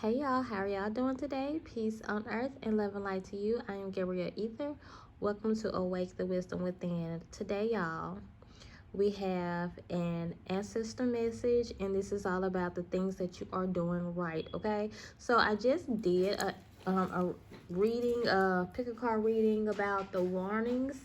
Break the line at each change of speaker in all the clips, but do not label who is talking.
Hey y'all, how are y'all doing today? Peace on earth and love and light to you. I am Gabrielle Ether. Welcome to Awake the Wisdom Within. Today, y'all, we have an ancestor message, and this is all about the things that you are doing right, okay? So I just did a reading, pick a card reading about the warnings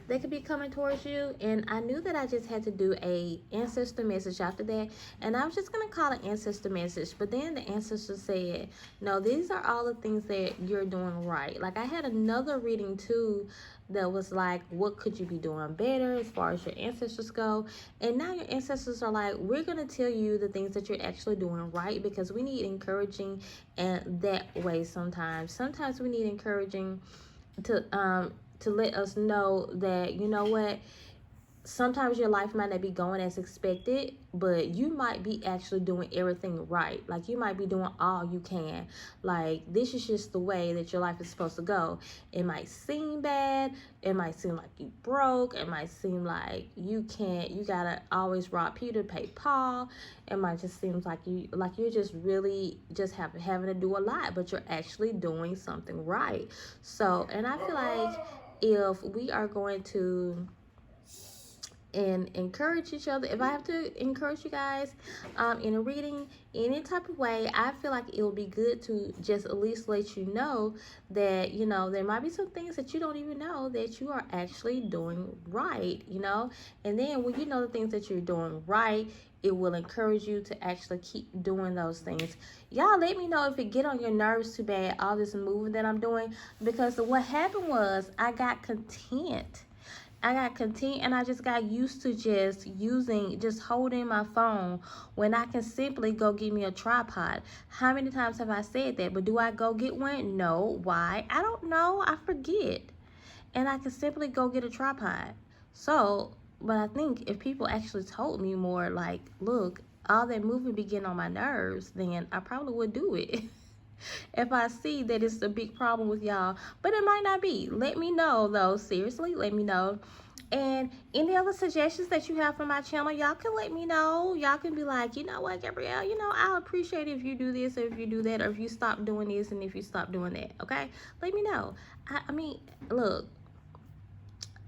they could be coming towards you, and I knew that I just had to do a ancestor message after that, and I was just gonna call it ancestor message, but then the ancestor said no, these are all the things that you're doing right. Like, I had another reading too that was like, what could you be doing better as far as your ancestors go? And now your ancestors are like, we're gonna tell you the things that you're actually doing right, because we need encouraging and that way. Sometimes we need encouraging to let us know that, you know what, sometimes your life might not be going as expected, but you might be actually doing everything right. Like, you might be doing all you can. Like, this is just the way that your life is supposed to go. It might seem bad, it might seem like you broke, it might seem like you gotta always rob Peter to pay Paul. It might just seem like you're just really just having to do a lot, but you're actually doing something right. So, and I feel like if we are going to and encourage each other, if I have to encourage you guys in a reading any type of way, I feel like it will be good to just at least let you know that, you know, there might be some things that you don't even know that you are actually doing right, you know. And then when you know the things that you're doing right, it will encourage you to actually keep doing those things. Y'all let me know if it get on your nerves too bad, all this moving that I'm doing, because what happened was I got content and I just got used to just holding my phone when I can simply go get me a tripod. How many times have I said that? But do I go get one? No. Why? I don't know. I forget. And I can simply go get a tripod. So, but I think if people actually told me more, like, look, all that moving be getting on my nerves, then I probably would do it. If I see that it's a big problem with y'all, but it might not be. Let me know, though. Seriously, let me know. And any other suggestions that you have for my channel, y'all can let me know. Y'all can be like, you know what, Gabrielle, you know, I'll appreciate it if you do this, or if you do that, or if you stop doing this, and if you stop doing that. Okay, let me know. I mean, look,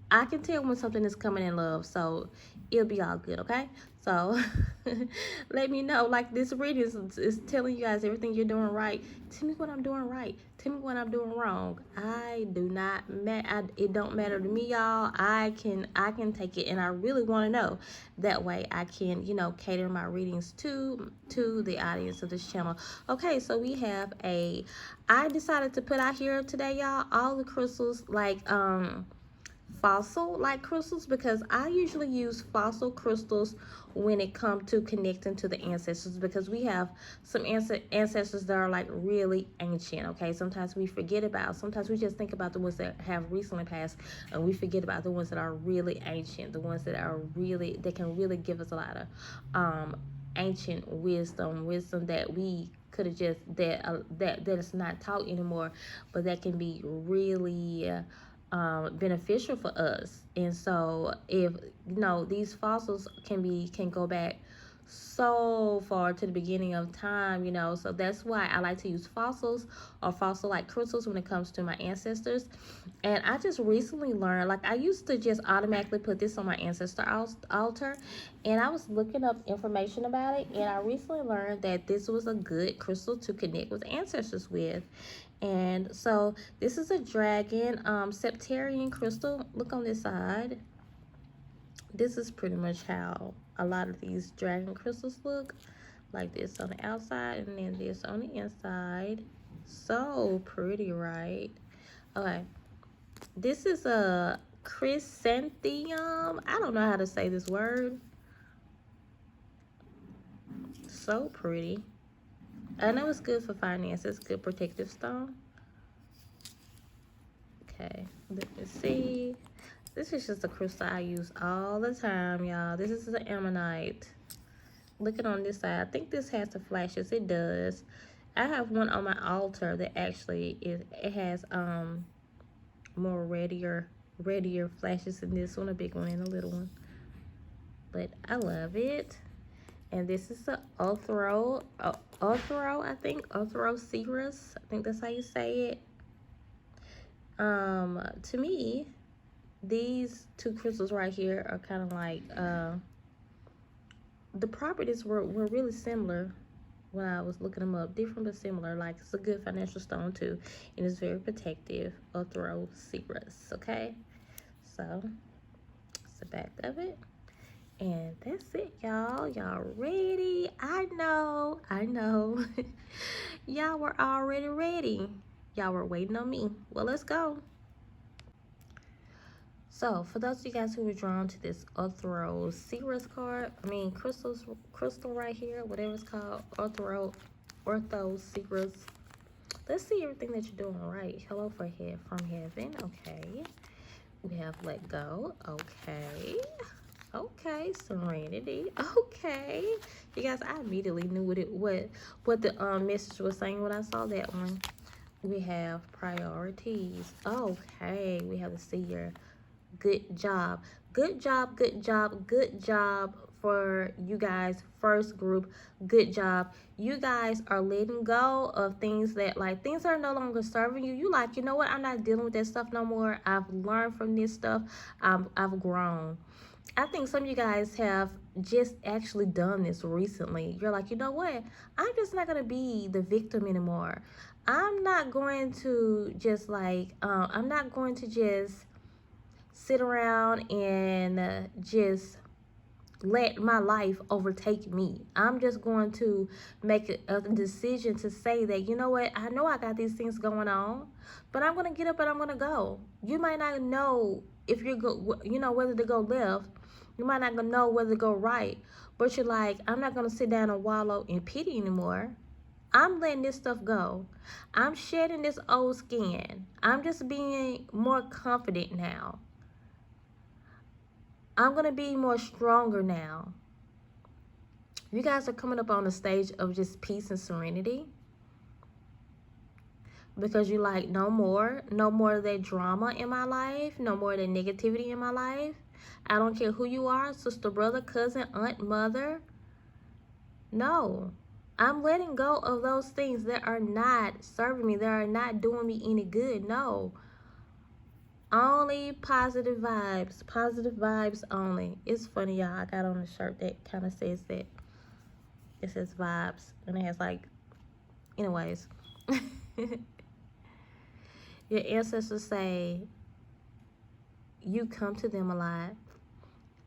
I can tell when something is coming in love, so it'll be all good, okay? So let me know. Like, this reading is telling you guys everything you're doing right. Tell me what I'm doing right. Tell me what I'm doing wrong. I do not it don't matter to me, y'all. I can take it, and I really want to know. That way I can, you know, cater my readings to the audience of this channel. Okay, so we have I decided to put out here today, y'all, all the crystals, like fossil like crystals, because I usually use fossil crystals when it comes to connecting to the ancestors, because we have some ancestors that are like really ancient. Okay, sometimes we just think about the ones that have recently passed, and we forget about the ones that are really ancient, the ones that can really give us a lot of ancient wisdom that we could have just that is not taught anymore, but that can be really beneficial for us. And so, if you know, these fossils can go back so far to the beginning of time, you know. So that's why I like to use fossils or fossil like crystals when it comes to my ancestors. And I just recently learned, like, I used to just automatically put this on my ancestor altar, and I was looking up information about it, and I recently learned that this was a good crystal to connect with ancestors with. And so this is a dragon septarian crystal. Look on this side. This is pretty much how a lot of these dragon crystals look, like this on the outside and then this on the inside. So pretty, right? Okay, this is a chrysanthemum. I don't know how to say this word. So pretty. I know it's good for finances, good protective stone. Okay, let me see. This is just a crystal I use all the time, y'all. This is an ammonite. Looking on this side, I think this has the flashes. It does. I have one on my altar that actually it has more reddier flashes than this one, a big one and a little one. But I love it. And this is the Othro, I think, Othroceras. I think that's how you say it. To me, these two crystals right here are kind of like, the properties were really similar when I was looking them up. Different but similar. Like, it's a good financial stone too, and it's very protective. Othroceras, okay? So, it's the back of it. And that's it, y'all. Y'all ready? I know. Y'all were already ready. Y'all were waiting on me. Well, let's go. So, for those of you guys who were drawn to this Othroceras card, crystal right here, whatever it's called, Orthoceras. Let's see everything that you're doing right. Hello from heaven. Okay. We have let go. Okay. Okay, serenity. Okay, you guys, I immediately knew what the message was saying when I saw that one. We have priorities. Okay, we have the seer. Good job. Good job. Good job. Good job for you guys. First group. Good job. You guys are letting go of things that, like, things are no longer serving you. You like, you know what? I'm not dealing with that stuff no more. I've learned from this stuff. I've grown. I think some of you guys have just actually done this recently. You're like, you know what? I'm just not going to be the victim anymore. I'm not going to just I'm not going to just sit around and just let my life overtake me. I'm just going to make a decision to say that, you know what? I know I got these things going on, but I'm going to get up and I'm going to go. You might not know if whether to go left. You might not know whether to go right, but you're like, I'm not going to sit down and wallow in pity anymore. I'm letting this stuff go. I'm shedding this old skin. I'm just being more confident now. I'm going to be more stronger now. You guys are coming up on the stage of just peace and serenity. Because you like, no more of that drama in my life. No more of that negativity in my life. I don't care who you are, sister, brother, cousin, aunt, mother. No. I'm letting go of those things that are not serving me. That are not doing me any good. No. Only positive vibes. Positive vibes only. It's funny, y'all. I got on a shirt that kind of says that. It says vibes. And it has anyways. Your ancestors say you come to them a lot.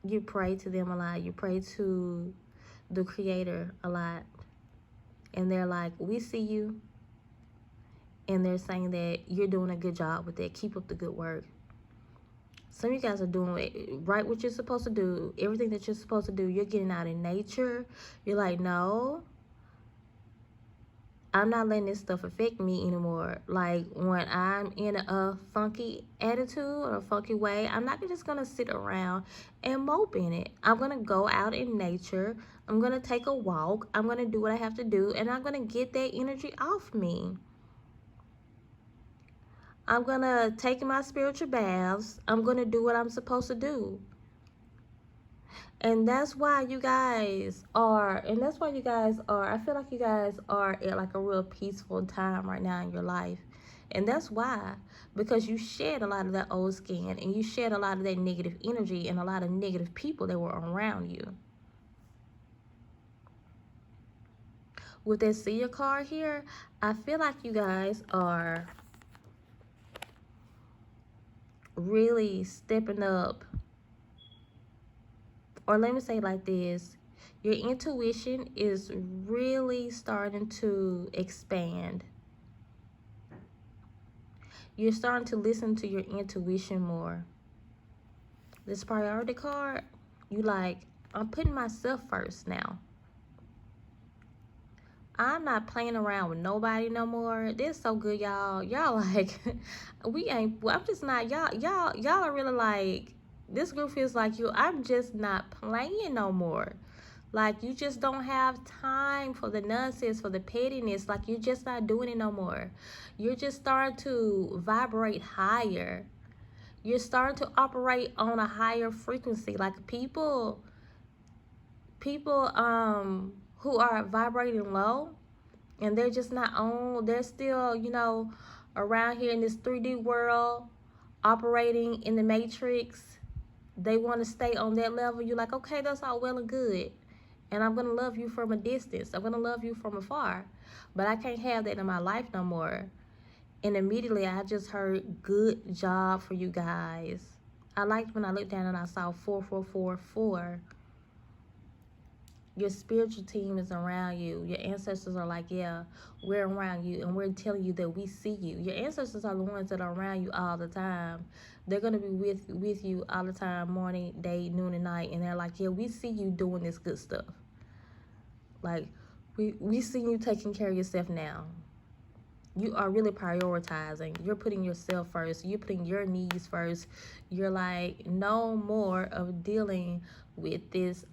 You pray to them a lot. You pray to the Creator a lot. And they're like, we see you. And they're saying that you're doing a good job with that. Keep up the good work. Some of you guys are doing right what you're supposed to do. Everything that you're supposed to do. You're getting out in nature. You're like, no, I'm not letting this stuff affect me anymore. Like, when I'm in a funky attitude or a funky way, I'm not just going to sit around and mope in it. I'm going to go out in nature. I'm going to take a walk. I'm going to do what I have to do. And I'm going to get that energy off me. I'm going to take my spiritual baths. I'm going to do what I'm supposed to do. And that's why you guys are, I feel like you guys are at like a real peaceful time right now in your life. And that's why, because you shed a lot of that old skin and you shed a lot of that negative energy and a lot of negative people that were around you. With that seer card here, I feel like you guys are really stepping up. Or let me say it like this. Your intuition is really starting to expand. You're starting to listen to your intuition more. This priority card, you like, I'm putting myself first now. I'm not playing around with nobody no more. This is so good, y'all. Y'all like, I'm just not, y'all are really like, this group feels like you. I'm just not playing no more. Like, you just don't have time for the nonsense, for the pettiness. Like, you're just not doing it no more. You're just starting to vibrate higher. You're starting to operate on a higher frequency. Like, people people who are vibrating low, and they're just not on, they're still, you know, around here in this 3D world, operating in the matrix. They want to stay on that level. You're like, okay, that's all well and good, and I'm gonna love you from a distance, I'm gonna love you from afar, but I can't have that in my life no more. And immediately I just heard, good job for you guys. I liked when I looked down and I saw 4444. Your spiritual team is around you. Your ancestors are like, yeah, we're around you, and we're telling you that we see you. Your ancestors are the ones that are around you all the time. They're going to be with you all the time, morning, day, noon, and night. And they're like, yeah, we see you doing this good stuff. Like, we see you taking care of yourself now. You are really prioritizing. You're putting yourself first. You're putting your needs first. You're like, no more of dealing with this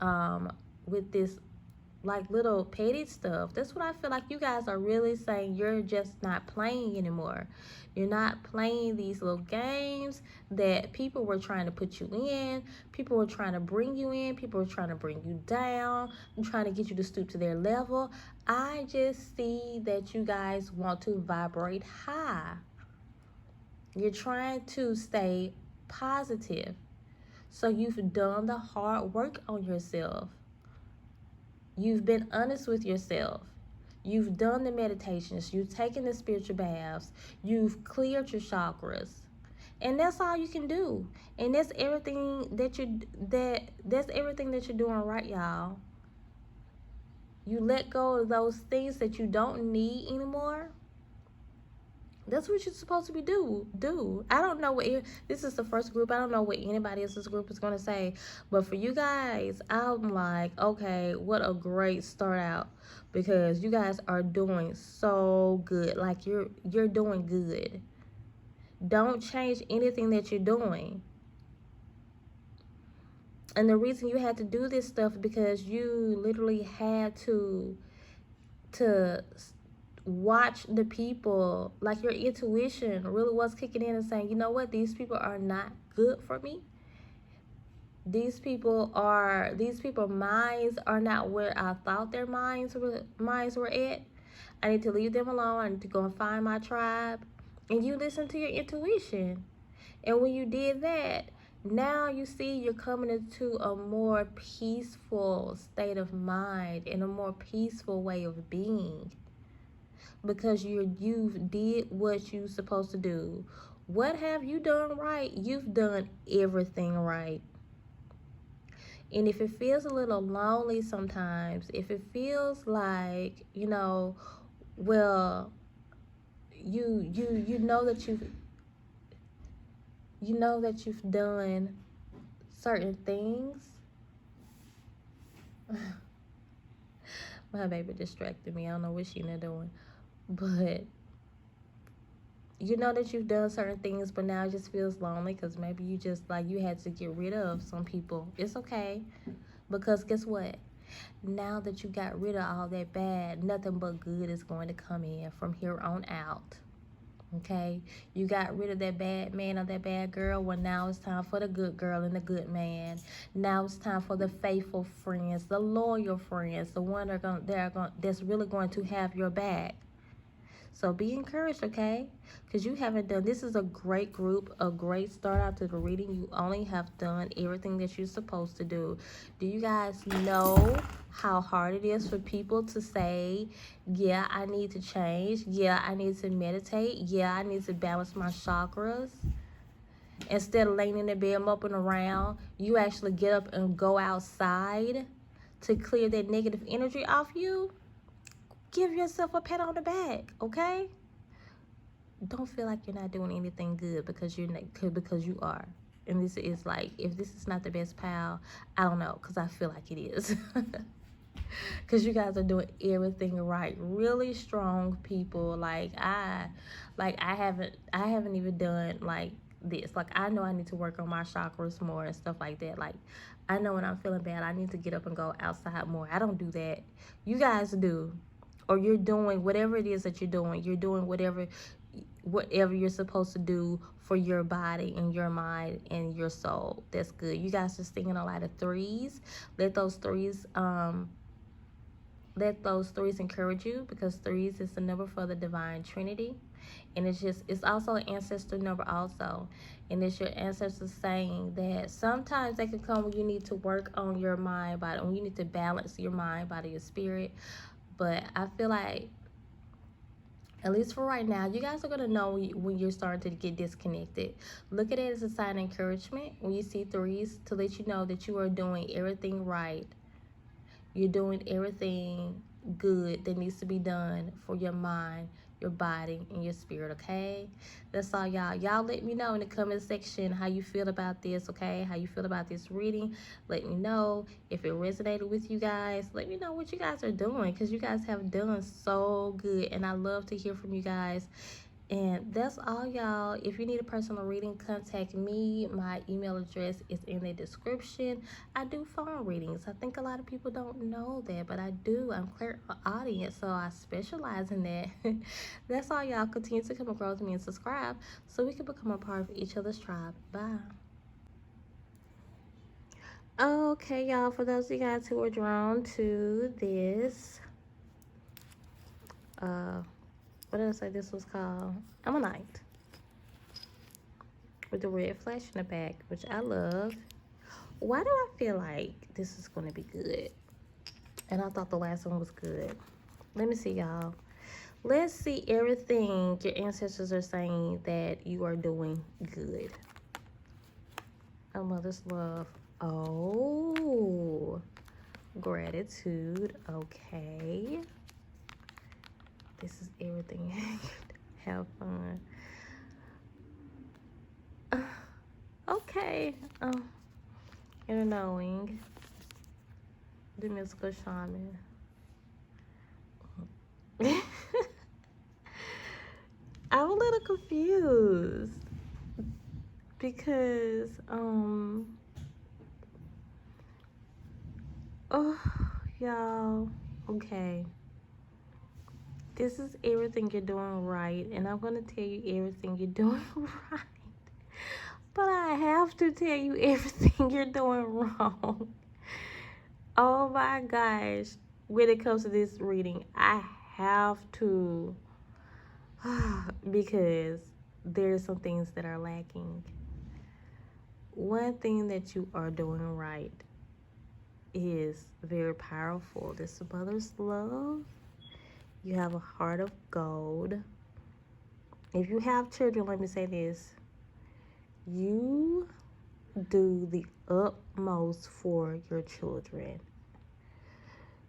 like little petty stuff. That's what I feel like you guys are really saying. You're just not playing anymore. You're not playing these little games that people were trying to put you in. People were trying to bring you in. People were trying to bring you down and trying to get you to stoop to their level. I just see that you guys want to vibrate high. You're trying to stay positive. So you've done the hard work on yourself. You've been honest with yourself. You've done the meditations. You've taken the spiritual baths. You've cleared your chakras. And that's all you can do. And that's everything that you're doing right, y'all. You let go of those things that you don't need anymore. That's what you're supposed to be do. I don't know what this is the first group. I don't know what anybody else's group is gonna say, but for you guys, I'm like, okay, what a great start out, because you guys are doing so good. Like you're doing good. Don't change anything that you're doing. And the reason you had to do this stuff because you literally had to watch the people, like your intuition really was kicking in and saying, you know what, these people are not good for me. These people minds are not where I thought their minds were at. I need to leave them alone. I need to go and find my tribe. And you listen to your intuition. And when you did that, now you see you're coming into a more peaceful state of mind and a more peaceful way of being. Because you've did what you're supposed to do. What have you done right? You've done everything right. And if it feels a little lonely sometimes, if it feels like, you know, well, you know that you've done certain things. My baby distracted me. I don't know what she's doing. But you know that you've done certain things, but now it just feels lonely because maybe you just like you had to get rid of some people. It's okay, because guess what? Now that you got rid of all that bad, nothing but good is going to come in from here on out. Okay, you got rid of that bad man or that bad girl. Well, now it's time for the good girl and the good man. Now it's time for the faithful friends, the loyal friends, the one that's really going to have your back. So be encouraged, okay? Because you haven't done, this is a great group, a great start out to the reading. You only have done everything that you're supposed to do. Do you guys know how hard it is for people to say, yeah, I need to change. Yeah, I need to meditate. Yeah, I need to balance my chakras. Instead of laying in the bed moping around, you actually get up and go outside to clear that negative energy off you. Give yourself a pat on the back, okay? Don't feel like you're not doing anything good because you are. And this is like, if this is not the best pal, I don't know, because I feel like it is. Because you guys are doing everything right. Really strong people. I haven't even done like this. Like, I know I need to work on my chakras more and stuff like that. Like, I know when I'm feeling bad, I need to get up and go outside more. I don't do that. You guys do. Or you're doing whatever it is that you're doing. You're doing whatever whatever you're supposed to do for your body and your mind and your soul. That's good. You guys are seeing a lot of threes. Let those threes encourage you, because threes is the number for the divine trinity, and it's also an ancestor number also, and it's your ancestors saying that sometimes they can come when you need to work on your mind body, when you need to balance your mind body, your spirit. But I feel like, at least for right now, you guys are going to know when you're starting to get disconnected. Look at it as a sign of encouragement when you see threes, to let you know that you are doing everything right. You're doing everything good that needs to be done for your mind, your body, and your spirit, okay? That's all, y'all. Y'all let me know in the comment section how you feel about this, okay? How you feel about this reading. Let me know if it resonated with you guys. Let me know what you guys are doing, because you guys have done so good, and I love to hear from you guys. And that's all, y'all. If you need a personal reading, contact me. My email address is in the description. I do phone readings. I think a lot of people don't know that, but I do. I'm Clairaudient, so I specialize in that. That's all, y'all. Continue to come across me and subscribe so we can become a part of each other's tribe. Bye. Okay, y'all. For those of you guys who are drawn to this, what did I say this was called? Ammonite. With the red flash in the back, which I love. Why do I feel like this is going to be good? And I thought the last one was good. Let me see, y'all. Let's see everything your ancestors are saying that you are doing good. A mother's love. Oh, gratitude. Okay. This is everything. Have fun. Okay. Inner knowing. The mystical shaman. I'm a little confused because oh, y'all, okay, this is everything you're doing right, and I'm gonna tell you everything you're doing right, but I have to tell you everything you're doing wrong. Oh my gosh, when it comes to this reading, I have to because there's some things that are lacking. One thing that you are doing right is very powerful. This mother's love. You have a heart of gold. If you have children, let me say this. You do the utmost for your children.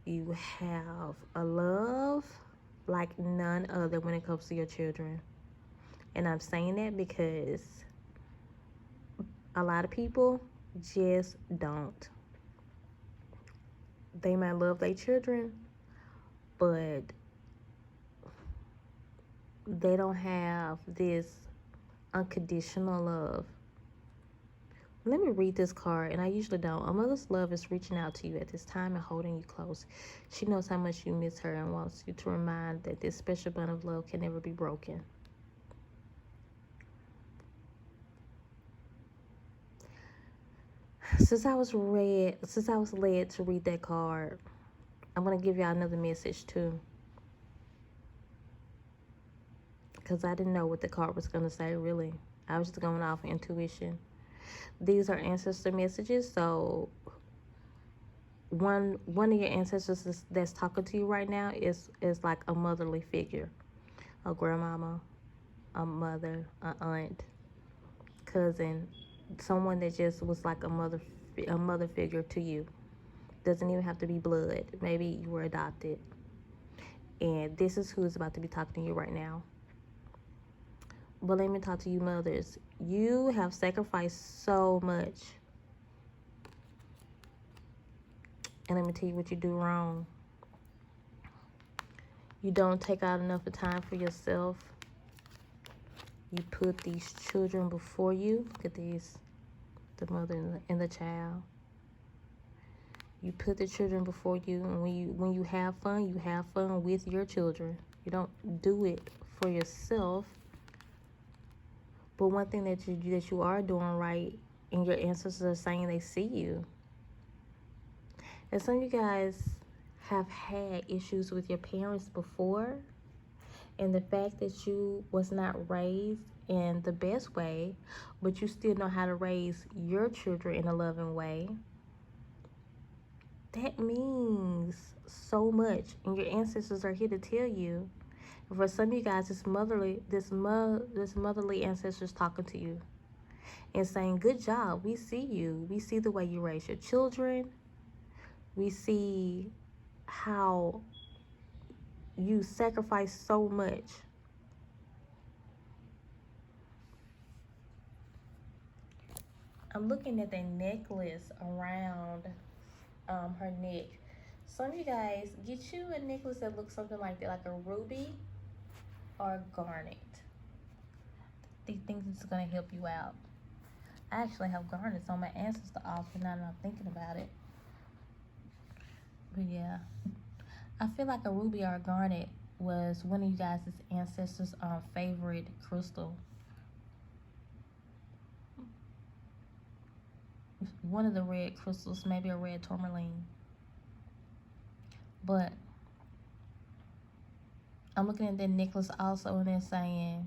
You have a love like none other when it comes to your children. And I'm saying that because a lot of people just don't. They might love their children, but they don't have this unconditional love. Let me read this card, and I usually don't. A mother's love is reaching out to you at this time and holding you close. She knows how much you miss her and wants you to remind that this special bond of love can never be broken. Since I was led to read that card, I'm going to give y'all another message too. Because I didn't know what the card was going to say, really. I was just going off intuition. These are ancestor messages, so one of your ancestors that's talking to you right now is like a motherly figure. A grandmama, a mother, an aunt, cousin, someone that just was like a mother figure to you. Doesn't even have to be blood. Maybe you were adopted. And this is who is about to be talking to you right now. But let me talk to you mothers. You have sacrificed so much. And let me tell you what you do wrong. You don't take out enough time for yourself. You put these children before you. Look at these. The mother and the child. You put the children before you. And when you have fun with your children. You don't do it for yourself. But one thing that you are doing right, and your ancestors are saying they see you. And some of you guys have had issues with your parents before, and the fact that you was not raised in the best way, but you still know how to raise your children in a loving way, that means so much. And your ancestors are here to tell you. For some of you guys, this motherly ancestors talking to you and saying, good job, we see you. We see the way you raise your children. We see how you sacrifice so much. I'm looking at the necklace around her neck. Some of you guys, get you a necklace that looks something like that, like a ruby or a garnet. These things is going to help you out. I actually have garnets on my ancestor altar now that I'm thinking about it. But yeah, I feel like a ruby or a garnet was one of you guys' ancestors' favorite crystal. One of the red crystals, maybe a red tourmaline. But I'm looking at that necklace also, and they're saying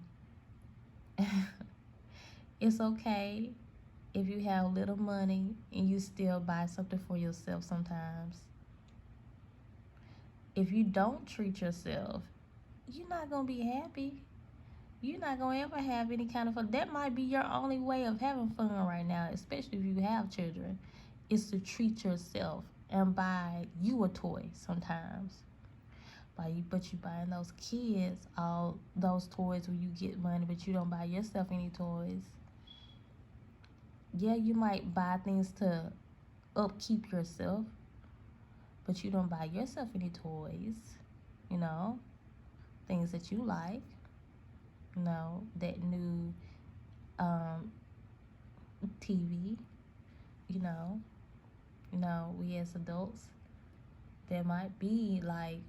it's okay if you have little money and you still buy something for yourself sometimes. If you don't treat yourself, you're not going to be happy. You're not going to ever have any kind of fun. That might be your only way of having fun right now, especially if you have children, is to treat yourself and buy you a toy sometimes. But you buying those kids all those toys where you get money, but you don't buy yourself any toys. Yeah, you might buy things to upkeep yourself, but you don't buy yourself any toys, you know, things that you like, you know, that new TV, you know, we as adults, there might be like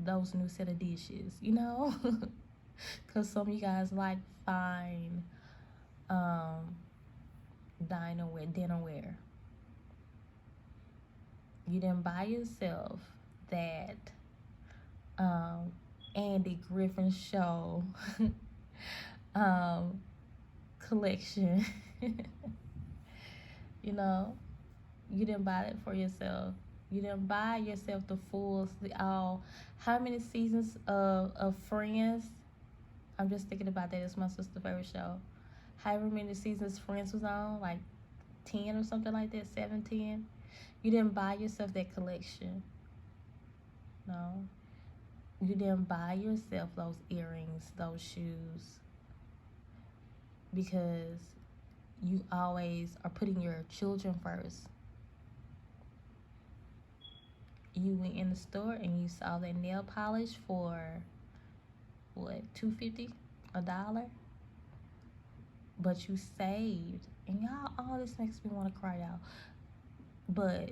those new set of dishes, you know, because some of you guys like fine dinnerware. You didn't buy yourself that Andy Griffin show collection. You know, you didn't buy it for yourself. You didn't buy yourself the full how many seasons of Friends? I'm just thinking about that. It's my sister's favorite show. However many seasons Friends was on, like 10 or something like that, 7, 10. You didn't buy yourself that collection. No. You didn't buy yourself those earrings, those shoes, because you always are putting your children first. You went in the store and you saw that nail polish for what, $2.50, $1, but you saved, and y'all, all this makes me want to cry out. But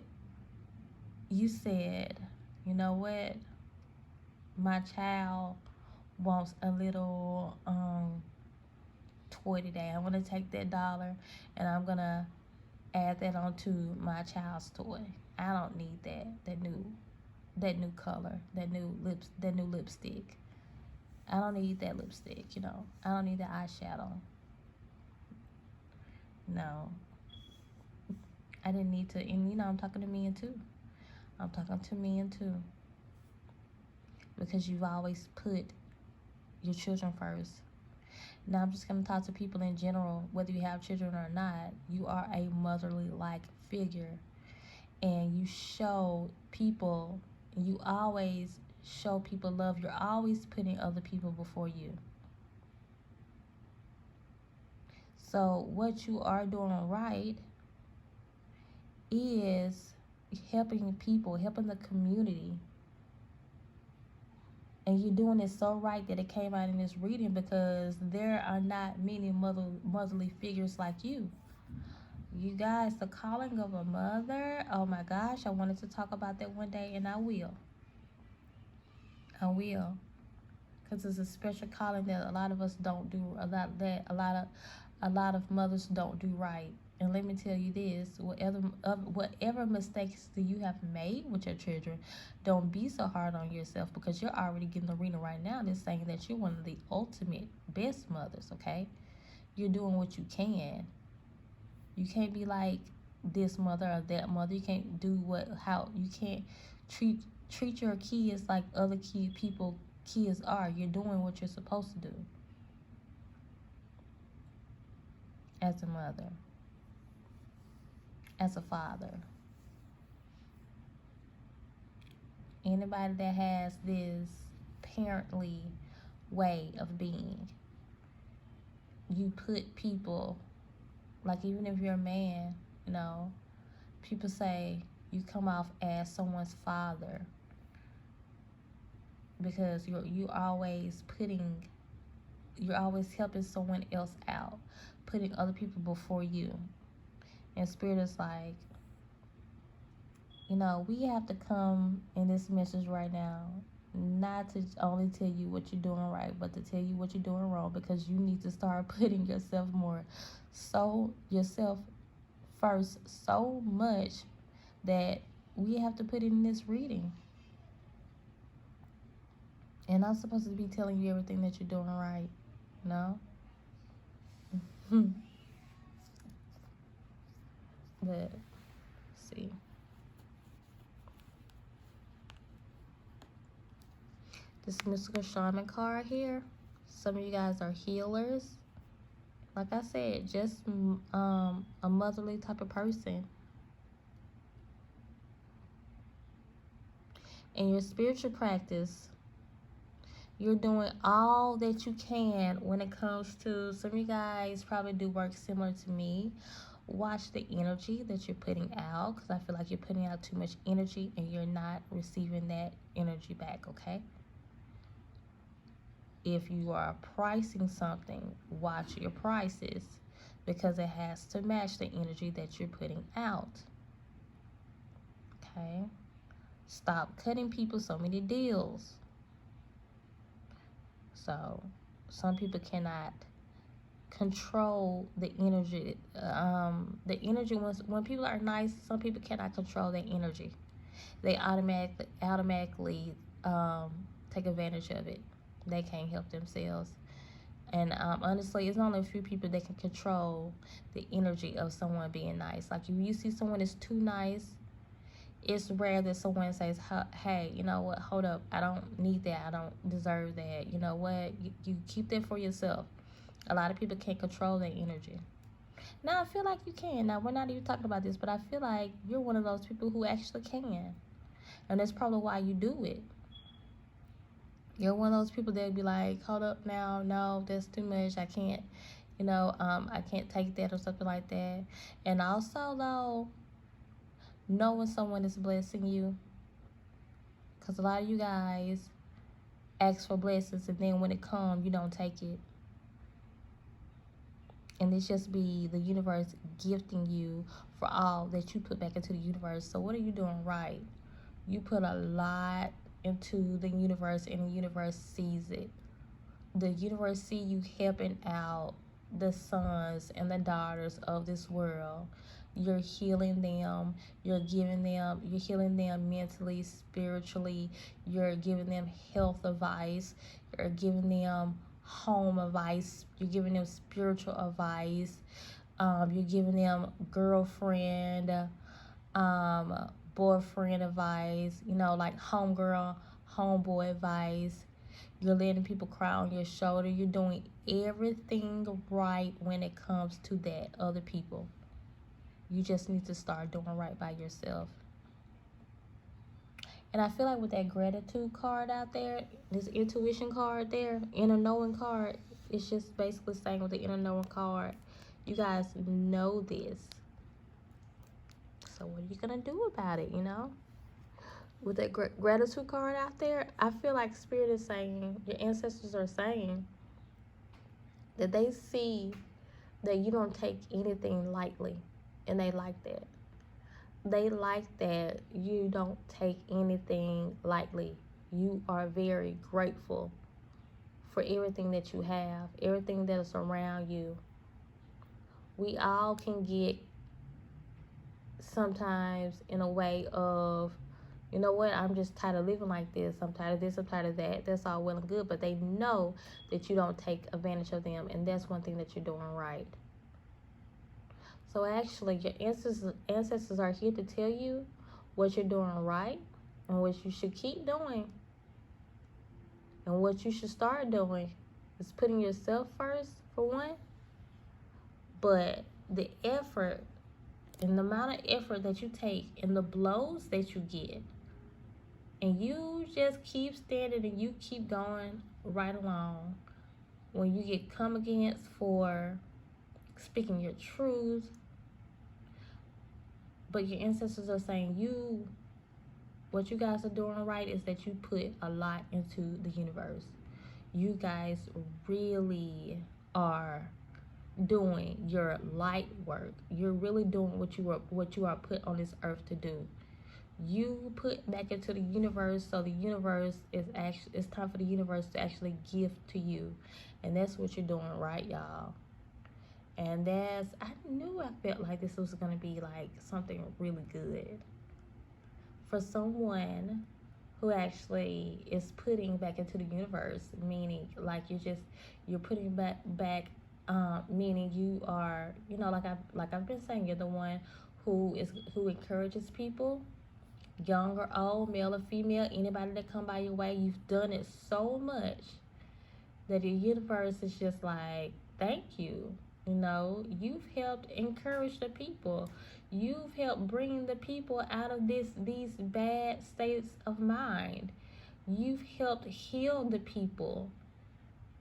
you said, you know what, my child wants a little toy today. I'm gonna take that $1 and I'm gonna add that onto my child's toy. I don't need that new color, that new lipstick. I don't need that lipstick, you know. I don't need that eyeshadow. No. I didn't need to, and you know, I'm talking to men too. I'm talking to men too. Because you've always put your children first. Now I'm just going to talk to people in general, whether you have children or not. You are a motherly-like figure. And you show people, you always show people love. You're always putting other people before you. So what you are doing right is helping people, helping the community. And you're doing it so right that it came out in this reading, because there are not many motherly figures like you. You guys, the calling of a mother, oh my gosh, I wanted to talk about that one day, and I will. Because because it's a special calling that a lot of us don't do. A lot of mothers don't do right. And let me tell you this: whatever mistakes that you have made with your children, don't be so hard on yourself, because you're already getting the reading right now. That's saying that you're one of the ultimate best mothers. Okay, you're doing what you can. You can't be like this mother or that mother. You can't do you can't treat your kids like other kids are. You're doing what you're supposed to do as a mother, as a father. Anybody that has this parently way of being, you put people, like, even if you're a man, you know, people say you come off as someone's father, because you're always helping someone else out, putting other people before you. And Spirit is like, you know, we have to come in this message right now, not to only tell you what you're doing right, but to tell you what you're doing wrong, because you need to start putting yourself first so much that we have to put it in this reading. And I'm supposed to be telling you everything that you're doing right, no? But see, this mystical shaman card here, some of you guys are healers. Like I said, just a motherly type of person. In your spiritual practice, you're doing all that you can when it comes to, some of you guys probably do work similar to me. Watch the energy that you're putting out, because I feel like you're putting out too much energy and you're not receiving that energy back, okay? If you are pricing something, watch your prices, because it has to match the energy that you're putting out, okay? Stop cutting people so many deals. So some people cannot control the energy. The energy, when people are nice, some people cannot control their energy. They automatically take advantage of it. They can't help themselves. And honestly, it's only a few people that can control the energy of someone being nice. Like, if you see someone is too nice, it's rare that someone says, hey, you know what, hold up, I don't need that, I don't deserve that. You know what, you keep that for yourself. A lot of people can't control their energy. Now, I feel like you can. Now, we're not even talking about this, but I feel like you're one of those people who actually can. And that's probably why you do it. You're one of those people that would be like, hold up now, no, that's too much, I can't, I can't take that, or something like that. And also, though, know when someone is blessing you, because a lot of you guys ask for blessings, and then when it comes, you don't take it. And it's just be the universe gifting you for all that you put back into the universe. So what are you doing right? You put a lot into the universe, and the universe sees it. The universe see you helping out the sons and the daughters of this world. You're healing them, you're healing them mentally, spiritually, you're giving them health advice, you're giving them home advice, you're giving them spiritual advice, you're giving them girlfriend, boyfriend advice, like homegirl, homeboy advice. You're letting people cry on your shoulder. You're doing everything right when it comes to that, other people. You just need to start doing right by yourself. And I feel like with that gratitude card out there, this intuition card there, inner knowing card, it's just basically saying with the inner knowing card, you guys know this. So what are you going to do about it, With that gratitude card out there, I feel like Spirit is saying, your ancestors are saying, that they see that you don't take anything lightly. And they like that. They like that you don't take anything lightly. You are very grateful for everything that you have, everything that is around you. We all can get sometimes in a way of, you know what, I'm just tired of living like this. I'm tired of this, I'm tired of that. That's all well and good, but they know that you don't take advantage of them, and that's one thing that you're doing right. So actually, your ancestors are here to tell you what you're doing right and what you should keep doing. And what you should start doing is putting yourself first, for one. But the effort and the amount of effort that you take and the blows that you get, and you just keep standing and you keep going right along. When you get come against for speaking your truth, but your ancestors are saying what you guys are doing right is that you put a lot into the universe. You guys really are doing your light work. You're really doing what you are put on this earth to do. You put back into the universe, so the universe is actually, it's time for the universe to actually give to you. And that's what you're doing right, y'all. And I knew I felt like this was going to be like something really good for someone who actually is putting back into the universe, meaning like you're putting back meaning you are, you know, like I've been saying, you're the one who encourages people, young or old, male or female, anybody that come by your way. You've done it so much that the universe is just like, thank you. You know, you've helped encourage the people. You've helped bring the people out of these bad states of mind. You've helped heal the people.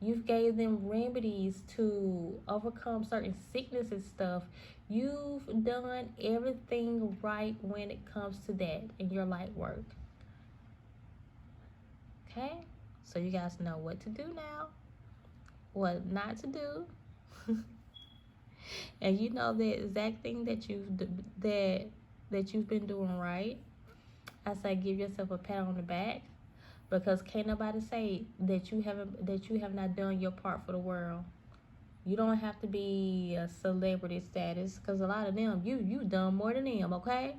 You've gave them remedies to overcome certain sickness and stuff. You've done everything right when it comes to that in your light work. Okay? So you guys know what to do now, what not to do. And you know the exact thing that you've been doing right. I say give yourself a pat on the back, because can't nobody say that you have not done your part for the world. You don't have to be a celebrity status, because a lot of them you done more than them. Okay,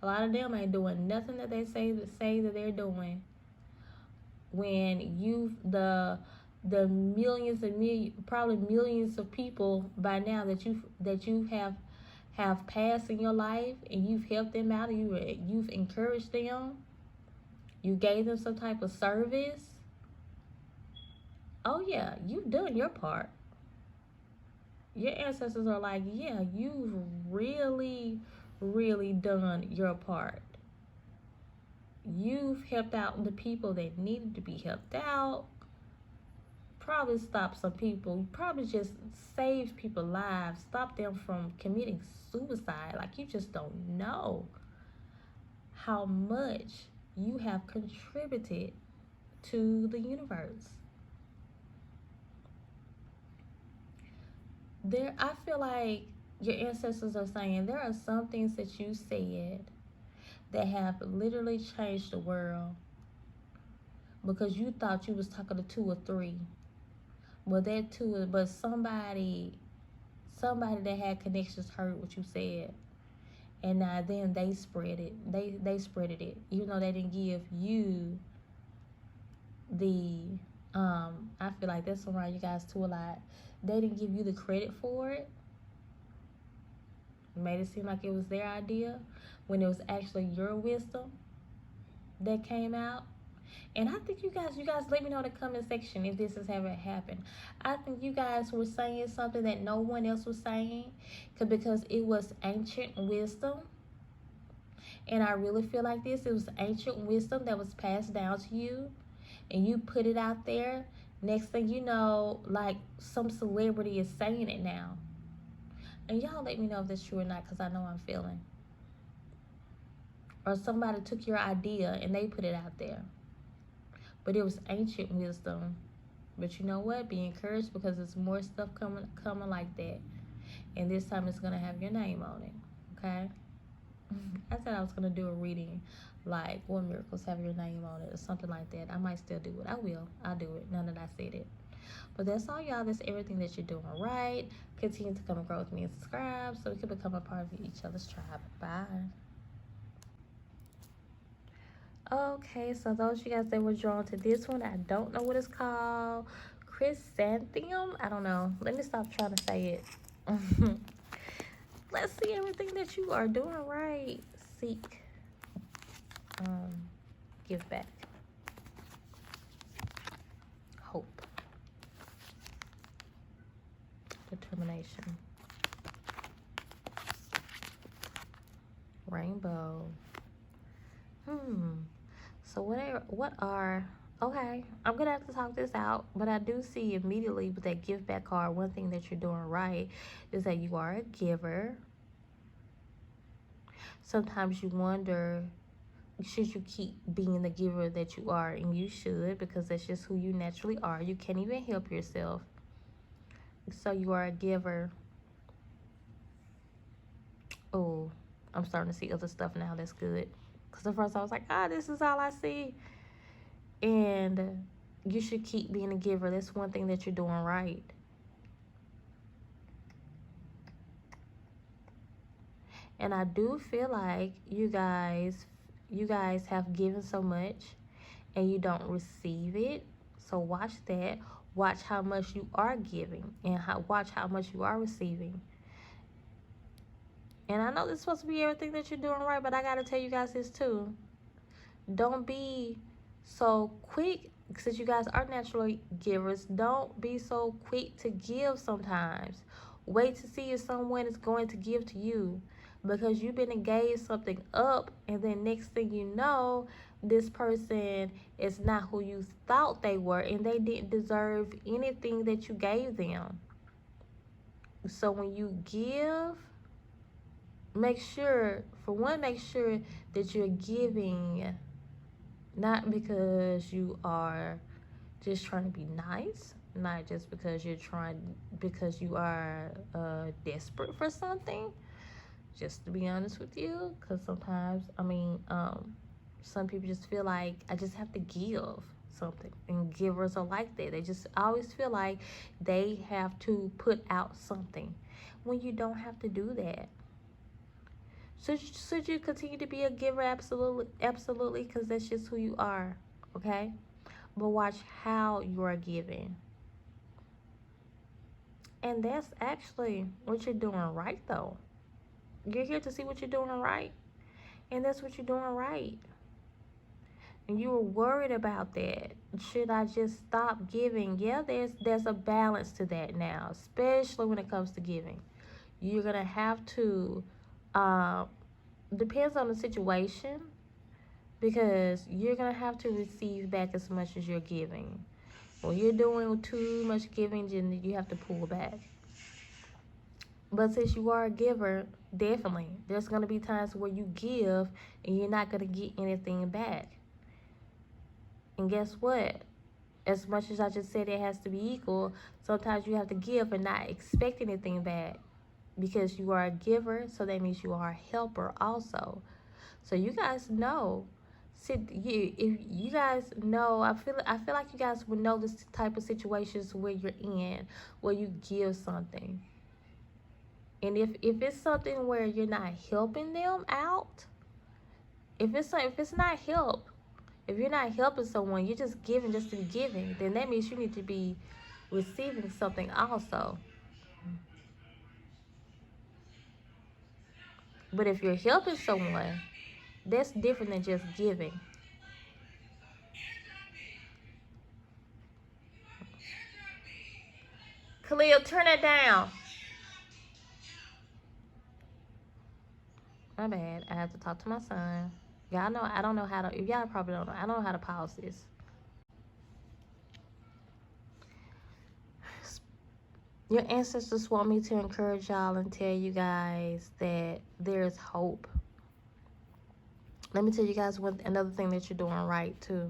a lot of them ain't doing nothing that they say that they're doing. When the millions and probably millions of people by now that you have passed in your life, and you've helped them out, and you've encouraged them, you gave them some type of service. Oh yeah, you've done your part. Your ancestors are like, yeah, you've really, really done your part. You've helped out the people that needed to be helped out. Probably stopped some people. You probably just saved people's lives, stopped them from committing suicide. Like, you just don't know how much you have contributed to the universe. I feel like your ancestors are saying there are some things that you said that have literally changed the world, because you thought you was talking to 2 or 3. But somebody that had connections heard what you said, and now then they spread it. They spreaded it, even though they didn't give you the I feel like that's around you guys too a lot. They didn't give you the credit for it. Made it seem like it was their idea when it was actually your wisdom that came out. And I think you guys let me know in the comment section if this has ever happened. I think you guys were saying something that no one else was saying, because it was ancient wisdom. And I really feel like it was ancient wisdom that was passed down to you, and you put it out there. Next thing you know, like, some celebrity is saying it now. And y'all let me know if that's true or not, because I know I'm feeling. Or somebody took your idea and they put it out there. But it was ancient wisdom. But you know what? Be encouraged, because there's more stuff coming like that. And this time it's going to have your name on it. Okay? I said I was gonna do a reading, like what miracles have your name on it or something like that. I might still do it. I will. I'll do it now that I said it. But that's all, y'all. That's everything that you're doing right. Continue to come and grow with me and subscribe so we can become a part of each other's tribe. Bye. Okay, so those of you guys that were drawn to this one, I don't know what it's called. Chrysanthemum? I don't know. Let me stop trying to say it. Let's see everything that you are doing right. Seek. Give back. Hope. Determination. Rainbow. So what are okay, I'm gonna have to talk this out, but I do see immediately with that give back card, one thing that you're doing right is that you are a giver. Sometimes you wonder, should you keep being the giver that you are? And you should, because that's just who you naturally are. You can't even help yourself. So you are a giver. Oh, I'm starting to see other stuff now. That's good. Because at first I was like, this is all I see. And you should keep being a giver. That's one thing that you're doing right. And I do feel like you guys have given so much and you don't receive it. So watch that. Watch how much you are giving and watch how much you are receiving. And I know this is supposed to be everything that you're doing right, but I got to tell you guys this too. Don't be so quick, since you guys are naturally givers, don't be so quick to give sometimes. Wait to see if someone is going to give to you, because you've been engaged something up, and then next thing you know, this person is not who you thought they were, and they didn't deserve anything that you gave them. So when you give, make sure that you're giving not because you are just trying to be nice, not just because you are desperate for something. Just to be honest with you, because sometimes, some people just feel like I just have to give something, and givers are like that. They just always feel like they have to put out something when you don't have to do that. Should you continue to be a giver? Absolutely, because that's just who you are, okay? But watch how you are giving. And that's actually what you're doing right, though. You're here to see what you're doing right, and that's what you're doing right. And you were worried about that. Should I just stop giving? Yeah, there's a balance to that now, especially when it comes to giving. You're gonna have to depends on the situation, because you're gonna have to receive back as much as you're giving. When you're doing too much giving, then you have to pull back. But since you are a giver, definitely there's gonna be times where you give and you're not gonna get anything back. And guess what? As much as I just said it has to be equal, sometimes you have to give and not expect anything back, because you are a giver, so that means you are a helper also. So you guys know, if you guys know, I feel like you guys would know this type of situations where you're in, where you give something, and if it's something where you're not helping them out, if it's not help, if you're not helping someone, you're just giving just to be giving, then that means you need to be receiving something also. But if you're helping someone, that's different than just giving. Khalil, turn that down. My bad. I have to talk to my son. Y'all know I don't know how to. If y'all probably don't know, I don't know how to pause this. Your ancestors want me to encourage y'all and tell you guys that there's hope. Let me tell you guys another thing that you're doing right too.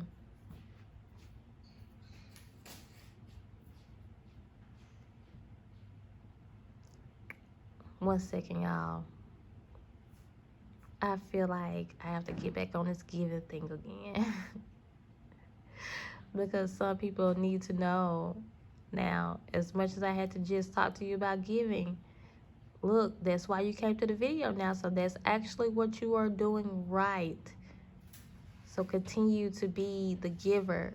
One second, y'all. I feel like I have to get back on this giving thing again. Because some people need to know now. As much as I had to just talk to you about giving, look, that's why you came to the video now. So that's actually what you are doing right. So continue to be the giver.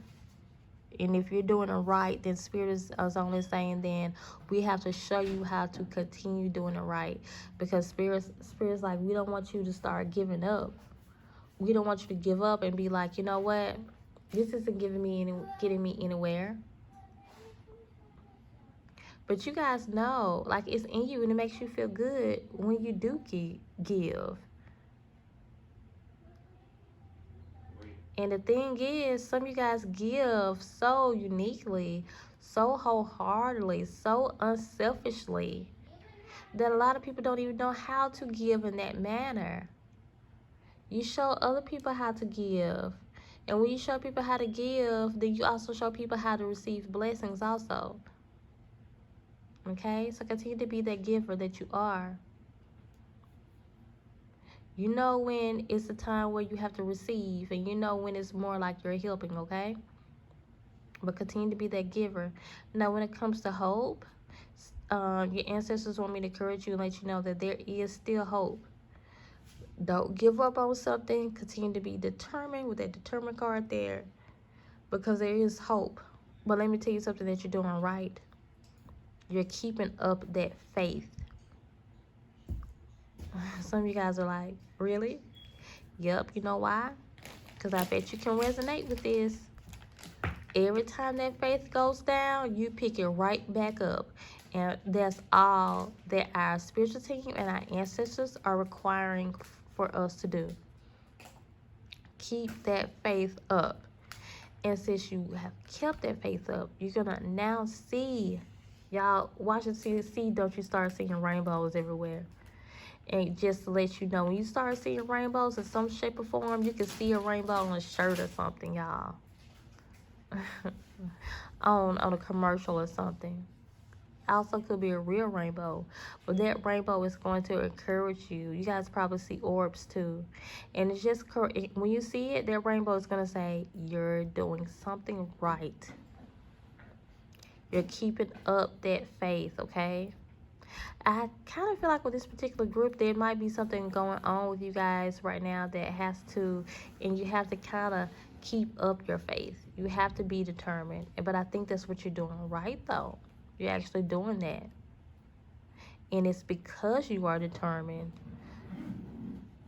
And if you're doing it right, then Spirit is only saying then we have to show you how to continue doing it right. Because Spirit's like, we don't want you to start giving up. We don't want you to give up and be like, you know what? This isn't getting me anywhere. But you guys know, like, it's in you and it makes you feel good when you do give. And the thing is, some of you guys give so uniquely, so wholeheartedly, so unselfishly, that a lot of people don't even know how to give in that manner. You show other people how to give. And when you show people how to give, then you also show people how to receive blessings also. Okay? So continue to be that giver that you are. You know when it's a time where you have to receive, and you know when it's more like you're helping, okay? But continue to be that giver. Now, when it comes to hope, your ancestors want me to encourage you and let you know that there is still hope. Don't give up on something. Continue to be determined with that determined card there, because there is hope. But let me tell you something that you're doing right. You're keeping up that faith. Some of you guys are like, really? Yep, you know why? Because I bet you can resonate with this. Every time that faith goes down, you pick it right back up. And that's all that our spiritual team and our ancestors are requiring for us to do. Keep that faith up. And since you have kept that faith up, you're going to now see, y'all, watch and see, don't you start seeing rainbows everywhere. And just to let you know, when you start seeing rainbows in some shape or form, you can see a rainbow on a shirt or something, y'all. on a commercial or something. Also could be a real rainbow, but that rainbow is going to encourage you. You guys probably see orbs too, and it's just when you see it, that rainbow is going to say you're doing something right. You're keeping up that faith, okay? I kind of feel like with this particular group, there might be something going on with you guys right now that has to, and you have to kind of keep up your faith. You have to be determined. But I think that's what you're doing right, though. You're actually doing that. And it's because you are determined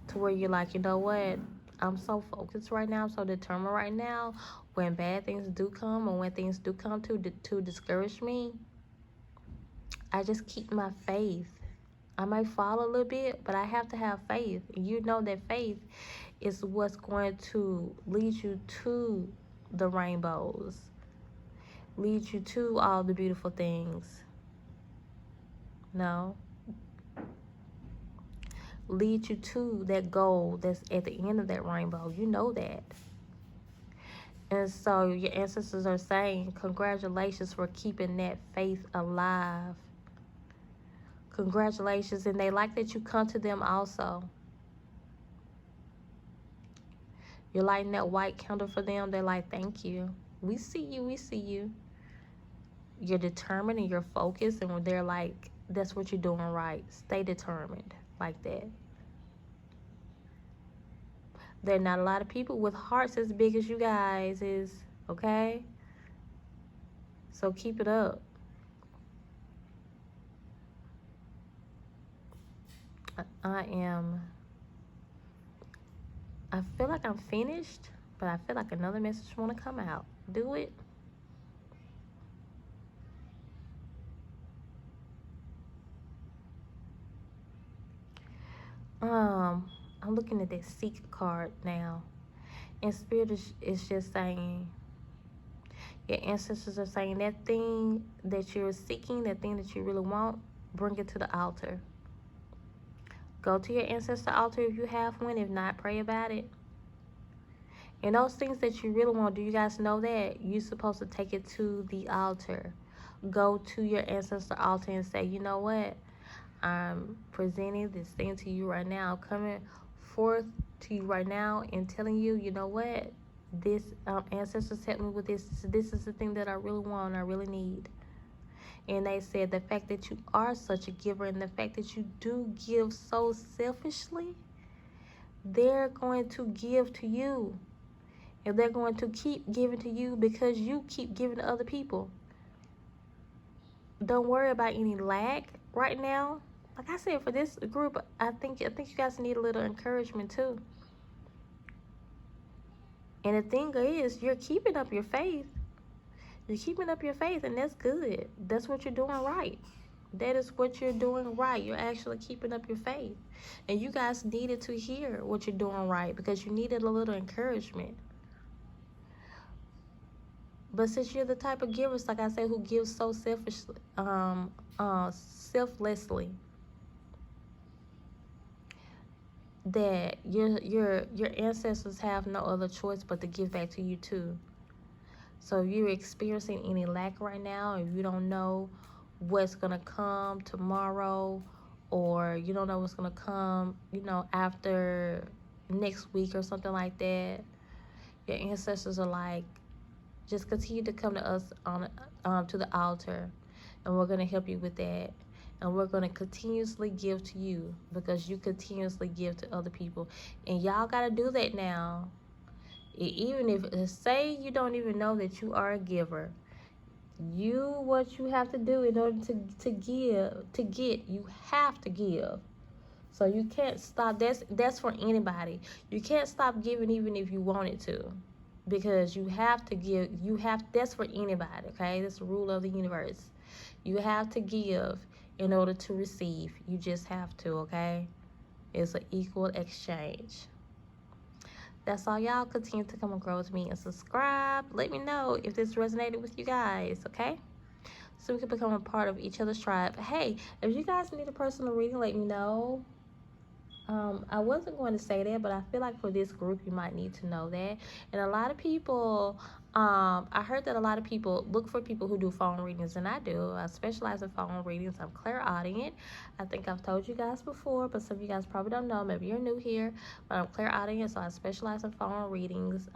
to where you're like, you know what? I'm so focused right now. I'm so determined right now. When bad things do come, or when things do come to discourage me, I just keep my faith. I might fall a little bit, but I have to have faith. You know that faith is what's going to lead you to the rainbows, lead you to all the beautiful things. No. Lead you to that goal that's at the end of that rainbow. You know that. And so your ancestors are saying, congratulations for keeping that faith alive. Congratulations. And they like that you come to them also. You're lighting that white candle for them. They're like, thank you. We see you. We see you. You're determined and you're focused. And they're like, that's what you're doing right. Stay determined like that. There are not a lot of people with hearts as big as you guys is, okay? So keep it up. I feel like I'm finished, but I feel like another message want to come out. Do it. I'm looking at that seek card now. And Spirit is just saying, your ancestors are saying that thing that you're seeking, that thing that you really want, bring it to the altar. Go to your ancestor altar if you have one. If not, pray about it. And those things that you really want, do you guys know that? You're supposed to take it to the altar. Go to your ancestor altar and say, you know what? I'm presenting this thing to you right now. I'm coming forth to you right now and telling you, you know what, this ancestors helped me with this. This is the thing that I really want, I really need. And they said the fact that you are such a giver and the fact that you do give so selfishly, they're going to give to you. And they're going to keep giving to you because you keep giving to other people. Don't worry about any lack right now. Like I said, for this group, I think you guys need a little encouragement too. And the thing is, you're keeping up your faith. You're keeping up your faith, and that's good. That's what you're doing right. That is what you're doing right. You're actually keeping up your faith. And you guys needed to hear what you're doing right because you needed a little encouragement. But since you're the type of givers, like I said, who gives so selfishly, selflessly, that your ancestors have no other choice but to give back to you too. So if you're experiencing any lack right now, if you don't know what's gonna come tomorrow, or you don't know what's gonna come, after next week or something like that, your ancestors are like, just continue to come to us to the altar, and we're gonna help you with that. And we're going to continuously give to you because you continuously give to other people. And y'all got to do that now. Even if, say you don't even know that you are a giver. What you have to do in order to get, you have to give. So you can't stop. That's for anybody. You can't stop giving even if you wanted to. Because you have to give. That's for anybody, okay? That's the rule of the universe. You have to give in order to receive. You just have to, okay? It's an equal exchange. That's all, y'all. Continue to come and grow with me and subscribe. Let me know if this resonated with you guys, okay? So we can become a part of each other's tribe. Hey, if you guys need a personal reading, let me know. I wasn't going to say that, but I feel like for this group, you might need to know that. And a lot of people, I heard that a lot of people look for people who do phone readings, and I do. I specialize in phone readings. I'm Clairaudient. I think I've told you guys before, but some of you guys probably don't know. Maybe you're new here, but I'm Clairaudient, so I specialize in phone readings.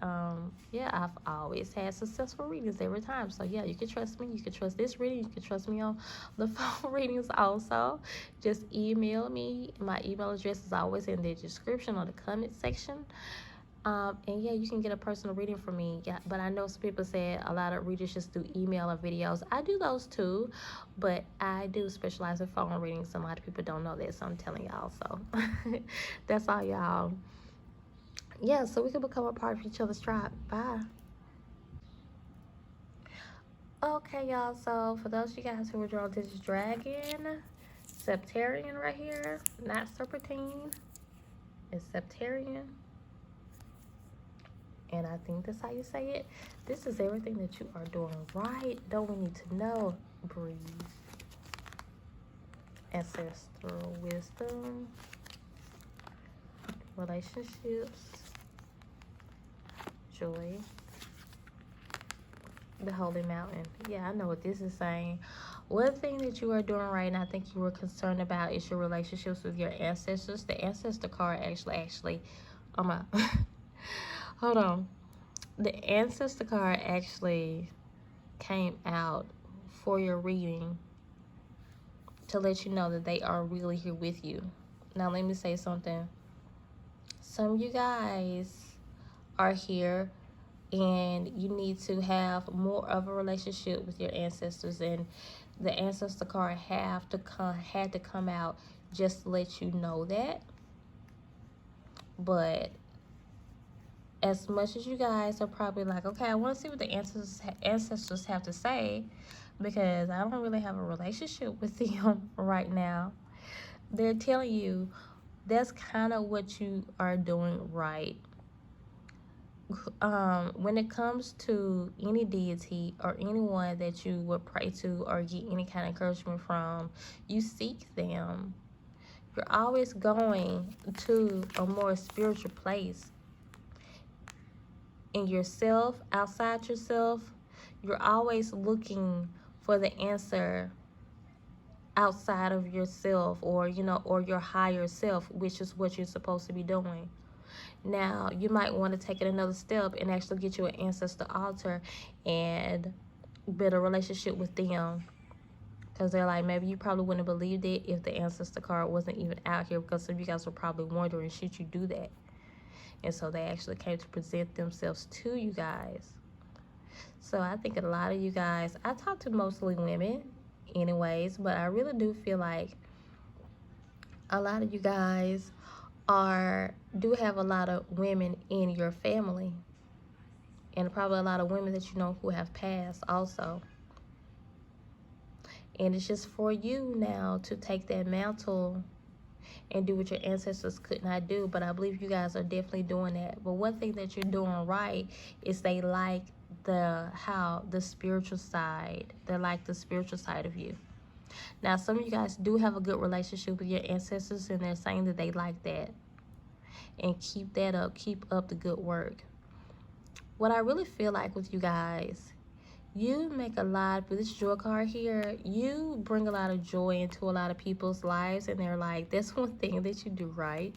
Yeah, I've always had successful readings every time. So yeah, you can trust me. You can trust this reading. You can trust me on the phone readings also. Just email me. My email address is always in the description or the comment section. And yeah, you can get a personal reading from me. Yeah, but I know some people said a lot of readers just do email or videos. I do those too, but I do specialize in phone readings. A lot of people don't know that, so I'm telling y'all. So that's all, y'all. Yeah, so we can become a part of each other's tribe. Bye. Okay, y'all. So for those of you guys who were drawn to this dragon, Septarian right here, not Serpentine. It's Septarian. And I think that's how you say it. This is everything that you are doing right. Don't we need to know? Breathe. Ancestral wisdom. Relationships. Joy. The Holy Mountain. Yeah, I know what this is saying. One thing that you are doing right, and I think you were concerned about, is your relationships with your ancestors. The Ancestor card actually, hold on. The Ancestor card actually came out for your reading to let you know that they are really here with you. Now, let me say something. Some of you guys are here and you need to have more of a relationship with your ancestors, and the Ancestor card had to come out just to let you know that. But as much as you guys are probably like, okay, I want to see what the ancestors have to say, because I don't really have a relationship with them right now. They're telling you that's kind of what you are doing right. When it comes to any deity or anyone that you would pray to or get any kind of encouragement from, you seek them. You're always going to a more spiritual place. In yourself, outside yourself, you're always looking for the answer outside of yourself, or or your higher self, which is what you're supposed to be doing. Now you might want to take it another step and actually get you an ancestor altar and build a relationship with them, because they're like, maybe you probably wouldn't have believed it if the ancestor card wasn't even out here, because some of you guys were probably wondering, should you do that? And so they actually came to present themselves to you guys. So I think a lot of you guys, I talk to mostly women anyways, but I really do feel like a lot of you guys do have a lot of women in your family, and probably a lot of women that you know who have passed also. And it's just for you now to take that mantle and do what your ancestors could not do. But I believe you guys are definitely doing that. But one thing that you're doing right is they like the spiritual side. They like the spiritual side of you. Now, some of you guys do have a good relationship with your ancestors, and they're saying that they like that. And keep that up. Keep up the good work. What I really feel like with you guys, you make a lot, with this joy card here, you bring a lot of joy into a lot of people's lives, and they're like, that's one thing that you do right.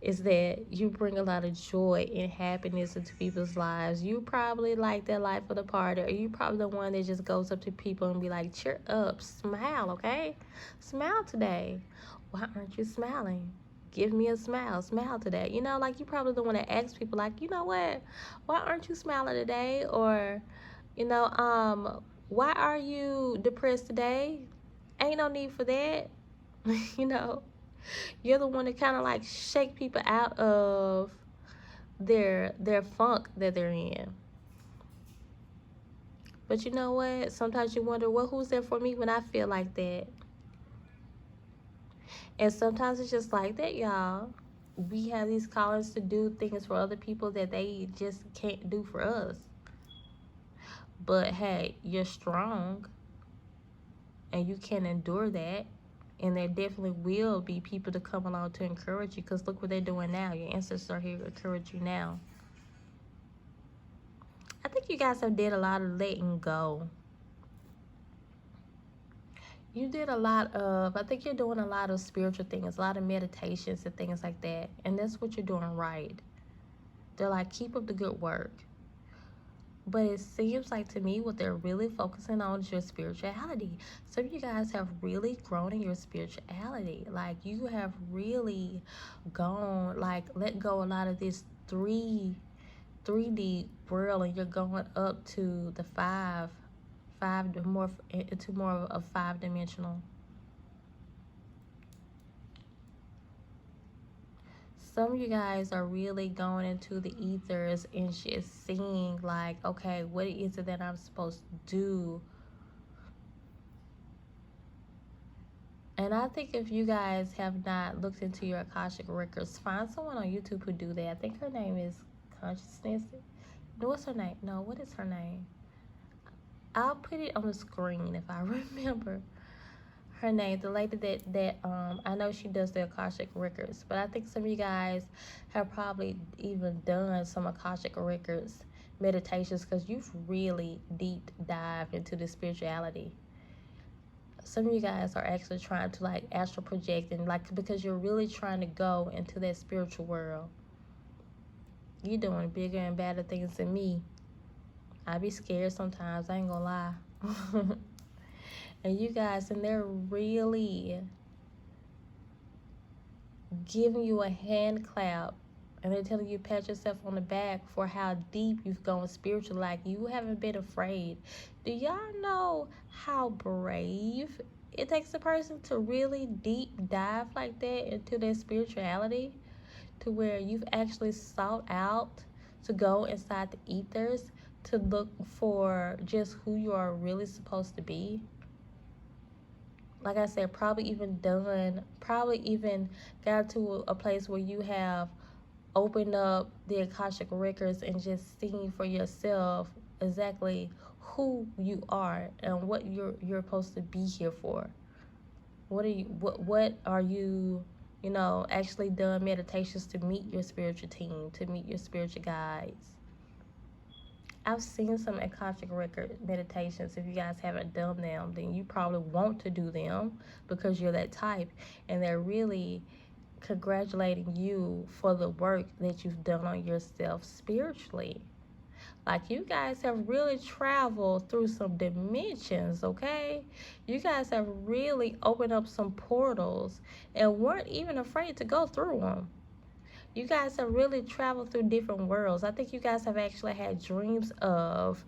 Is that you bring a lot of joy and happiness into people's lives. You probably like that life of the party, or you probably the one that just goes up to people and be like, cheer up, smile, okay? Smile today. Why aren't you smiling? Give me a smile. Smile today. You know, like, you probably the one that asks people, like, you know what? Why aren't you smiling today? Or, why are you depressed today? Ain't no need for that. you know, you're the one that kind of like shake people out of their funk that they're in. But you know what? Sometimes you wonder, well, who's there for me when I feel like that? And sometimes it's just like that, y'all. We have these callings to do things for other people that they just can't do for us. But hey, you're strong and you can endure that. And there definitely will be people to come along to encourage you, because look what they're doing now. Your ancestors are here to encourage you now. I think you guys have did a lot of letting go. You did a lot of, I think you're doing a lot of spiritual things, a lot of meditations and things like that. And that's what you're doing right. They're like, keep up the good work. But it seems like to me what they're really focusing on is your spirituality. Some of you guys have really grown in your spirituality. Like, you have really gone, like, let go a lot of this 3D world, and you're going up to the into more of 5-dimensional. Some of you guys are really going into the ethers and just seeing, like, okay, what is it that I'm supposed to do? And I think if you guys have not looked into your Akashic records, find someone on YouTube who do that. I think her name is Consciousness. What's her name? No, what is her name? I'll put it on the screen if I remember her name. The lady that I know she does the Akashic records, but I think some of you guys have probably even done some Akashic records meditations, because you've really deep dive into the spirituality. Some of you guys are actually trying to like astral project, and like, because you're really trying to go into that spiritual world. You're doing bigger and better things than me. I be scared sometimes, I ain't gonna lie. And you guys, and they're really giving you a hand clap, and they're telling you pat yourself on the back for how deep you've gone spiritually. Like, you haven't been afraid. Do y'all know how brave it takes a person to really deep dive like that into their spirituality, to where you've actually sought out to go inside the ethers to look for just who you are really supposed to be? Like I said, probably even got to a place where you have opened up the Akashic records and just seen for yourself exactly who you are and what you're supposed to be here for. What are you, actually done meditations to meet your spiritual team, to meet your spiritual guides. I've seen some Akashic record meditations. If you guys haven't done them, then you probably want to do them because you're that type. And they're really congratulating you for the work that you've done on yourself spiritually. Like, you guys have really traveled through some dimensions, okay? You guys have really opened up some portals and weren't even afraid to go through them. You guys have really traveled through different worlds. I think you guys have actually had dreams of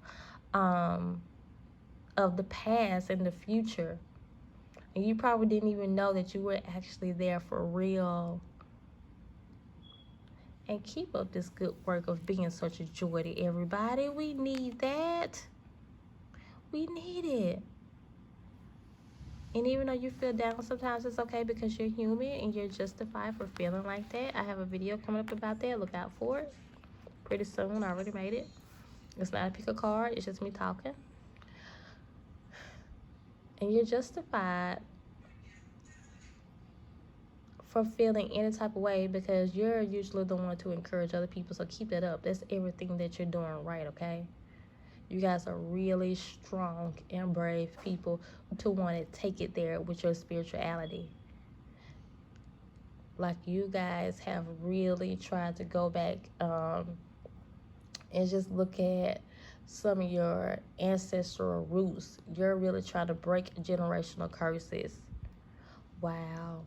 the past and the future. And you probably didn't even know that you were actually there for real. And keep up this good work of being such a joy to everybody. We need that. We need it. And even though you feel down, sometimes it's okay because you're human and you're justified for feeling like that. I have a video coming up about that. Look out for it. Pretty soon. I already made it. It's not a pick a card. It's just me talking. And you're justified for feeling any type of way because you're usually the one to encourage other people. So keep it up. That's everything that you're doing right, okay? You guys are really strong and brave people to want to take it there with your spirituality. Like, you guys have really tried to go back and just look at some of your ancestral roots. You're really trying to break generational curses. Wow.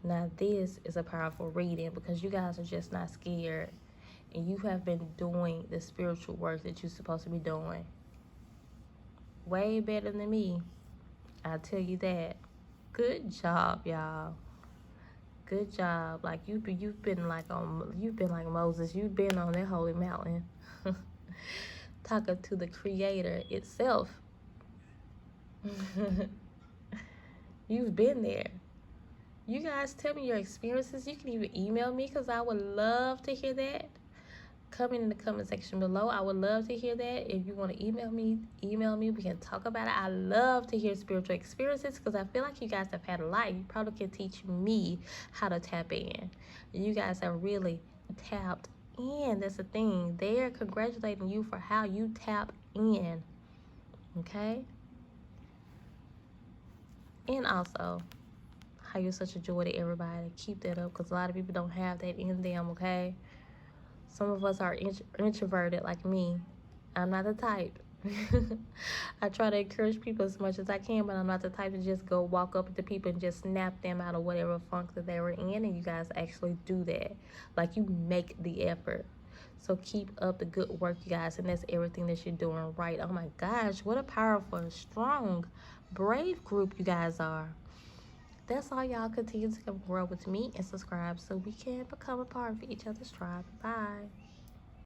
Now this is a powerful reading because you guys are just not scared. And you have been doing the spiritual work that you're supposed to be doing. Way better than me. I'll tell you that. Good job, y'all. Good job. Like, you've been like Moses. You've been on that holy mountain. Talking to the Creator itself. You've been there. You guys tell me your experiences. You can even email me because I would love to hear that. Comment in the comment section below. I would love to hear that. If you want to email me. We can talk about it. I love to hear spiritual experiences because I feel like you guys have had a lot. You probably can teach me how to tap in. You guys have really tapped in. That's the thing. They're congratulating you for how you tap in. Okay? And also, how you're such a joy to everybody. Keep that up because a lot of people don't have that in them, okay? Some of us are introverted like me. I'm not the type. I try to encourage people as much as I can, but I'm not the type to just go walk up to people and just snap them out of whatever funk that they were in. And you guys actually do that. Like, you make the effort. So keep up the good work, you guys. And that's everything that you're doing right. Oh my gosh, what a powerful, strong, brave group you guys are. That's all, y'all. Continue to come grow with me and subscribe so we can become a part of each other's tribe. Bye.